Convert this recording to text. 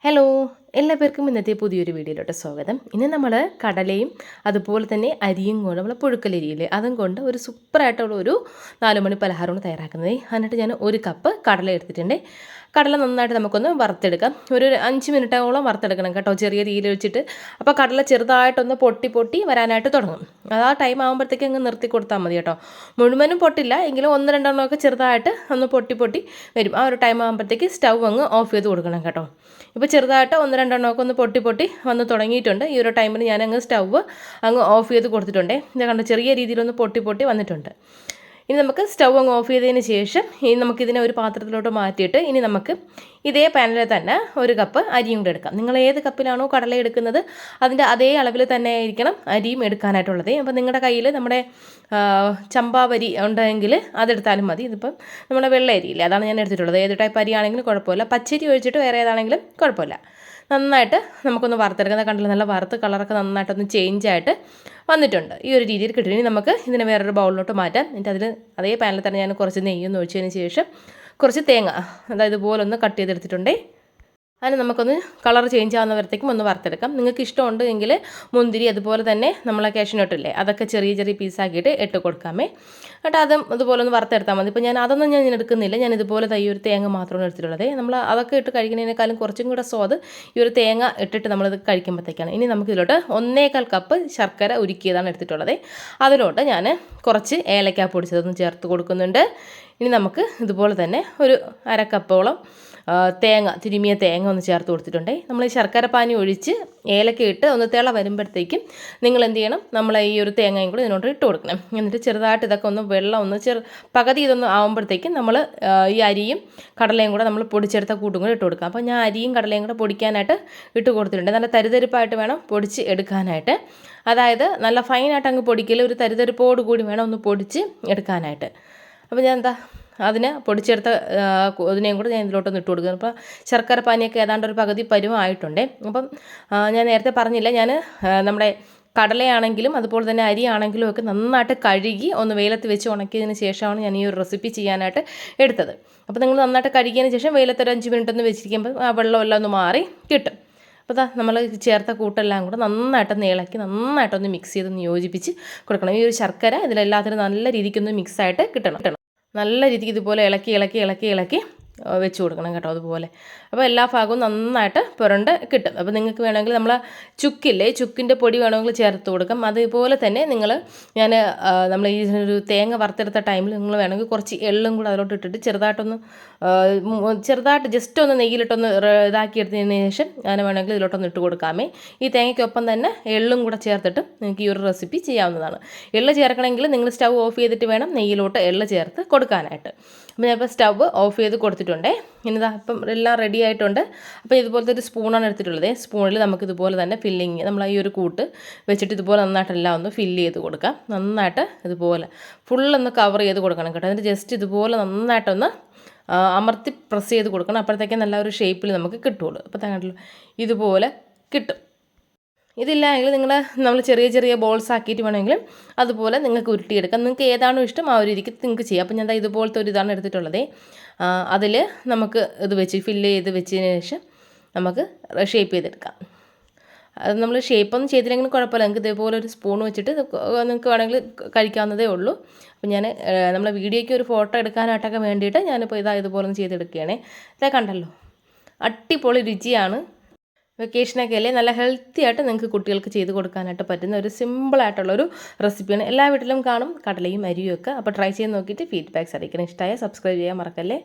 Hello, എല്ലാവർക്കും ഇന്നത്തെ പുതിയൊരു വീഡിയോയിലോട്ട് സ്വാഗതം. ഇന്ന് നമ്മൾ കടലയും അതുപോലെ തന്നെ അരിയും കൊണ്ട് നമ്മൾ പുഴുക്കലരിയില്ലേ അതും കൊണ്ട് ഒരു സൂപ്പറായിട്ടുള്ള ഒരു 4 മണി പലഹാരമാണ് തയ്യാറാക്കുന്നത്. എന്നിട്ട് ഞാൻ 1 കപ്പ് കടല എടുത്തിട്ടുണ്ട്. കടല നന്നായിട്ട് നമുക്കൊന്ന് വറുത്തെടുക്കാം. ഒരു 5 മിനിറ്റോളം വറുത്തെടുക്കണം കേട്ടോ, ചെറിയ തീയിൽ വെച്ചിട്ട്. അപ്പോൾ കടല ചെറുതായിട്ടൊന്ന് പൊട്ടി വരാനായിട്ട് തുടങ്ങും. അത് ആ ടൈം ആകുമ്പോഴത്തേക്ക് അങ്ങ് നിർത്തി കൊടുത്താൽ മതി കേട്ടോ. മുഴുവനും പൊട്ടില്ല എങ്കിലും 1-2 എണ്ണമൊക്കെ ചെറുതായിട്ട് ഒന്ന് പൊട്ടി വരും. ആ ഒരു ടൈം ആകുമ്പോഴത്തേക്ക് സ്റ്റൗ അങ്ങ് ഓഫ് ചെയ്ത് കൊടുക്കണം കേട്ടോ. ഇപ്പോൾ ചെറുതായിട്ട് 1-2 എണ്ണമൊക്കെ ഒന്ന് പൊട്ടി വന്ന് തുടങ്ങിയിട്ടുണ്ട്. ഈ ഒരു ടൈമിൽ ഞാൻ അങ്ങ് സ്റ്റൗവ് അങ്ങ് ഓഫ് ചെയ്ത് കൊടുത്തിട്ടുണ്ട്. ഇത് കണ്ടോ, ചെറിയ രീതിയിലൊന്ന് പൊട്ടി വന്നിട്ടുണ്ട്. ഇനി നമുക്ക് സ്റ്റൗ അങ്ങ് ഓഫ് ചെയ്തതിന് ശേഷം ഇനി നമുക്കിതിനെ ഒരു പാത്രത്തിലോട്ട് മാറ്റിയിട്ട് ഇനി നമുക്ക് ഇതേ പാനിൽ തന്നെ 1 കപ്പ് അരിയും കൂടെ എടുക്കാം. നിങ്ങൾ ഏത് കപ്പിലാണോ കടല എടുക്കുന്നത് അതിൻ്റെ അതേ അളവിൽ തന്നെ ആയിരിക്കണം അരിയും എടുക്കാനായിട്ടുള്ളത്. അപ്പോൾ നിങ്ങളുടെ കയ്യിൽ നമ്മുടെ ചമ്പാവരി ഉണ്ടെങ്കിൽ അതെടുത്താലും മതി. ഇതിപ്പം നമ്മുടെ വെള്ള അരിയില്ലേ, അതാണ് ഞാൻ എടുത്തിട്ടുള്ളത്. ഏത് ടൈപ്പ് അരി ആണെങ്കിലും കുഴപ്പമില്ല. പച്ചരി ഒഴിച്ചിട്ട് വേറെ ഏതാണെങ്കിലും കുഴപ്പമില്ല. നന്നായിട്ട് നമുക്കൊന്ന് വറുത്തെടുക്കുന്നത് കണ്ടില്ല, നല്ല വറുത്ത് കളറൊക്കെ നന്നായിട്ടൊന്ന് ചേഞ്ചായിട്ട് വന്നിട്ടുണ്ട്. ഈ ഒരു രീതിയിൽ കിട്ടും. ഇനി നമുക്ക് ഇതിനെ വേറൊരു ബൗളിലോട്ട് മാറ്റാം. എന്നിട്ട് അതിൽ അതേ പാനിൽ തന്നെ ഞാൻ കുറച്ച് നെയ്യൊന്ന് ഒഴിച്ചതിന് ശേഷം കുറച്ച് തേങ്ങ അതായത് ഇതുപോലൊന്ന് കട്ട് ചെയ്തെടുത്തിട്ടുണ്ടേ. അതിന് നമുക്കൊന്ന് കളർ ചേഞ്ച് ആവുന്നവരത്തേക്കും ഒന്ന് വറുത്തെടുക്കാം. നിങ്ങൾക്ക് ഇഷ്ടമുണ്ട് എങ്കിൽ മുന്തിരി അതുപോലെ തന്നെ നമ്മളെ കാഷ്യൂനട്ടില്ലേ അതൊക്കെ ചെറിയ പീസാക്കിയിട്ട് ഇട്ട് കൊടുക്കാമേ. എന്നിട്ട് അതും ഇതുപോലെ ഒന്ന് വറുത്തെടുത്താൽ മതി. ഇപ്പോൾ അതൊന്നും ഞാൻ എടുക്കുന്നില്ല. ഞാൻ ഇതുപോലെ ഈ ഒരു തേങ്ങ മാത്രമാണ് എടുത്തിട്ടുള്ളത്. നമ്മൾ അതൊക്കെ ഇട്ട് കഴിക്കുന്നതിനേക്കാളും കുറച്ചും കൂടെ സ്വാദ് ഈ ഒരു തേങ്ങ ഇട്ടിട്ട് നമ്മളിത് കഴിക്കുമ്പോഴത്തേക്കാണ്. ഇനി നമുക്കിതിലോട്ട് 1.25 കപ്പ് ശർക്കര ഉരുക്കിയതാണ് എടുത്തിട്ടുള്ളത്. അതിലോട്ട് ഞാൻ കുറച്ച് ഏലക്ക പൊടിച്ചതൊന്ന് ചേർത്ത് കൊടുക്കുന്നുണ്ട്. ഇനി നമുക്ക് ഇതുപോലെ തന്നെ ഒരു 1/2 കപ്പോളം തിരുമിയ തേങ്ങ ഒന്ന് ചേർത്ത് കൊടുത്തിട്ടുണ്ട്. നമ്മൾ ഈ ശർക്കര പാനി ഒഴിച്ച് ഏലക്ക ഇട്ട് ഒന്ന് തിള വരുമ്പോഴത്തേക്കും നിങ്ങൾ എന്ത് ചെയ്യണം, നമ്മൾ ഈ ഒരു തേങ്ങയും കൂടി ഇതിനോട്ട് ഇട്ട് കൊടുക്കണം. എന്നിട്ട് ചെറുതായിട്ട് ഇതൊക്കെ ഒന്ന് വെള്ളം ഒന്ന് പകുതി ഇതൊന്ന് ആകുമ്പോഴത്തേക്കും നമ്മൾ ഈ അരിയും കടലയും കൂടെ നമ്മൾ പൊടിച്ചെടുത്ത കൂട്ടും കൂടെ ഇട്ട് കൊടുക്കാം. അപ്പോൾ ഞാൻ അരിയും കടലയും കൂടെ പൊടിക്കാനായിട്ട് ഇട്ട് കൊടുത്തിട്ടുണ്ട്. നല്ല തരിതരിപ്പായിട്ട് വേണം പൊടിച്ച് എടുക്കാനായിട്ട്. അതായത് നല്ല ഫൈനായിട്ട് അങ്ങ് പൊടിക്കൽ, ഒരു തരിതരിപ്പോട് കൂടി വേണം ഒന്ന് പൊടിച്ച് എടുക്കാനായിട്ട്. അപ്പോൾ ഞാൻ അതിനെ പൊടിച്ചെടുത്ത ഇതിനെയും കൂടെ ഞാൻ ഇതിലോട്ടൊന്ന് ഇട്ട് കൊടുക്കുക. അപ്പോൾ ശർക്കര പാനിയൊക്കെ ഏതാണ്ട് ഒരു പകുതി പരുവമായിട്ടുണ്ട്. അപ്പം ഞാൻ നേരത്തെ പറഞ്ഞില്ല, ഞാൻ നമ്മുടെ കടലയാണെങ്കിലും അതുപോലെ തന്നെ അരിയാണെങ്കിലും ഒക്കെ നന്നായിട്ട് കഴുകി ഒന്ന് വെയിലത്ത് വെച്ച് ഉണക്കിയതിന് ശേഷമാണ് ഞാൻ ഈ ഒരു റെസിപ്പി ചെയ്യാനായിട്ട് എടുത്തത്. അപ്പോൾ നിങ്ങൾ നന്നായിട്ട് കഴുകിയതിന് ശേഷം വെയിലത്ത് ഒരു 5 മിനിറ്റ് ഒന്ന് വെച്ചിരിക്കുമ്പോൾ ആ വെള്ളമെല്ലാം ഒന്ന് മാറി കിട്ടും. അപ്പോൾ നമ്മൾ ചേർത്ത കൂട്ടെല്ലാം കൂടെ നന്നായിട്ടൊന്ന് ഇളക്കി നന്നായിട്ടൊന്ന് മിക്സ് ചെയ്തൊന്ന് യോജിപ്പിച്ച് കൊടുക്കണം. ഈ ഒരു ശർക്കര ഇതിലെല്ലാത്തിനും നല്ല രീതിക്കൊന്ന് മിക്സായിട്ട് കിട്ടണം. നല്ല രീതിക്ക് ഇതുപോലെ ഇളക്കി വെച്ച് കൊടുക്കണം കേട്ടോ, അതുപോലെ. അപ്പോൾ എല്ലാ ഭാഗവും നന്നായിട്ട് പുരണ്ട് കിട്ടും. അപ്പോൾ നിങ്ങൾക്ക് വേണമെങ്കിൽ നമ്മൾ ചുക്കിൻ്റെ പൊടി വേണമെങ്കിൽ ചേർത്ത് കൊടുക്കാം. അതുപോലെ തന്നെ നമ്മൾ ഈ ഒരു തേങ്ങ വറുത്തെടുത്ത ടൈമിൽ നിങ്ങൾ വേണമെങ്കിൽ കുറച്ച് എള്ളും കൂടെ അതിലോട്ട് ഇട്ടിട്ട് ചെറുതായിട്ട് ജസ്റ്റ് ഒന്ന് നെയ്യിലിട്ടൊന്ന് ഇതാക്കിയെടുത്തതിന് ശേഷം അങ്ങനെ വേണമെങ്കിൽ ഇതിലോട്ടൊന്ന് ഇട്ട് കൊടുക്കാമേ. ഈ തേങ്ങയ്ക്കൊപ്പം തന്നെ എള്ളും കൂടെ ചേർത്തിട്ട് നിങ്ങൾക്ക് ഈ ഒരു റെസിപ്പി ചെയ്യാവുന്നതാണ്. എള്ള് ചേർക്കണമെങ്കിൽ നിങ്ങൾ സ്റ്റൗ ഓഫ് ചെയ്തിട്ട് വേണം നെയ്യിലോട്ട് എള്ള് ചേർത്ത് കൊടുക്കാനായിട്ട്. അപ്പോൾ ഞാനിപ്പോൾ സ്റ്റവ് ഓഫ് ചെയ്ത് കൊടുത്തിട്ടുണ്ടേ. ഇനിതാ ഇപ്പം എല്ലാം റെഡി ആയിട്ടുണ്ട്. അപ്പോൾ ഇതുപോലത്തെ ഒരു സ്പൂണാണ് എടുത്തിട്ടുള്ളത്. സ്പൂണിൽ നമുക്കിതുപോലെ തന്നെ ഫില്ലിങ് നമ്മൾ ഈ ഒരു കൂട്ട് വെച്ചിട്ട് ഇതുപോലെ നന്നായിട്ടെല്ലാം ഒന്ന് ഫില്ല് ചെയ്ത് കൊടുക്കാം. നന്നായിട്ട് ഇതുപോലെ ഫുള്ളൊന്ന് കവർ ചെയ്ത് കൊടുക്കണം കേട്ടോ. എന്നിട്ട് ജസ്റ്റ് ഇതുപോലെ നന്നായിട്ടൊന്ന് അമർത്തി പ്രസ് ചെയ്ത് കൊടുക്കണം. അപ്പോഴത്തേക്കും നല്ല ഒരു ഷേപ്പിൽ നമുക്ക് കിട്ടുള്ളൂ. അപ്പോൾ കണ്ടല്ലോ, ഇതുപോലെ കിട്ടും. ഇതില്ല എങ്കിൽ നമ്മൾ ചെറിയ ബോൾസ് ആക്കിയിട്ട് വേണമെങ്കിലും അതുപോലെ നിങ്ങൾക്ക് ഉരുട്ടിയെടുക്കാം. നിങ്ങൾക്ക് ഏതാണോ ഇഷ്ടം ആ ഒരു രീതിക്ക് നിങ്ങൾക്ക് ചെയ്യാം. അപ്പോൾ ഞാൻ ഇതുപോലത്തെ ഒരു ഇതാണ് എടുത്തിട്ടുള്ളത്. അതിൽ നമുക്ക് ഇത് വെച്ച് ഫില്ല് ചെയ്ത് വെച്ചതിന് ശേഷം നമുക്ക് ഷേപ്പ് ചെയ്തെടുക്കാം. അത് നമ്മൾ ഷേപ്പൊന്നും ചെയ്തില്ലെങ്കിലും കുഴപ്പമില്ല. നിങ്ങൾക്ക് ഇതേപോലെ ഒരു സ്പൂൺ വെച്ചിട്ട് നിങ്ങൾക്ക് വേണമെങ്കിൽ കഴിക്കാവുന്നതേ ഉള്ളൂ. അപ്പോൾ ഞാൻ നമ്മളെ വീഡിയോയ്ക്ക് ഒരു ഫോട്ടോ എടുക്കാനായിട്ടൊക്കെ വേണ്ടിയിട്ട് ഞാനിപ്പോൾ ഇതുപോലെ ഒന്ന് ചെയ്തെടുക്കുകയാണേ. ഇതാ കണ്ടല്ലോ, അടിപൊളി രുചിയാണ്. വെക്കേഷനൊക്കെ അല്ലേ, നല്ല ഹെൽത്തി ആയിട്ട് നിങ്ങൾക്ക് കുട്ടികൾക്ക് ചെയ്ത് കൊടുക്കാനായിട്ട് പറ്റുന്ന ഒരു സിമ്പിളായിട്ടുള്ളൊരു റെസിപ്പിയാണ്. എല്ലാ വീട്ടിലും കാണും കടലയും അരിയും ഒക്കെ. അപ്പോൾ ട്രൈ ചെയ്ത് നോക്കിയിട്ട് ഫീഡ്ബാക്ക്സ് അറിയിക്കണം. ഇഷ്ടമായ സബ്സ്ക്രൈബ് ചെയ്യാൻ മറക്കല്ലേ.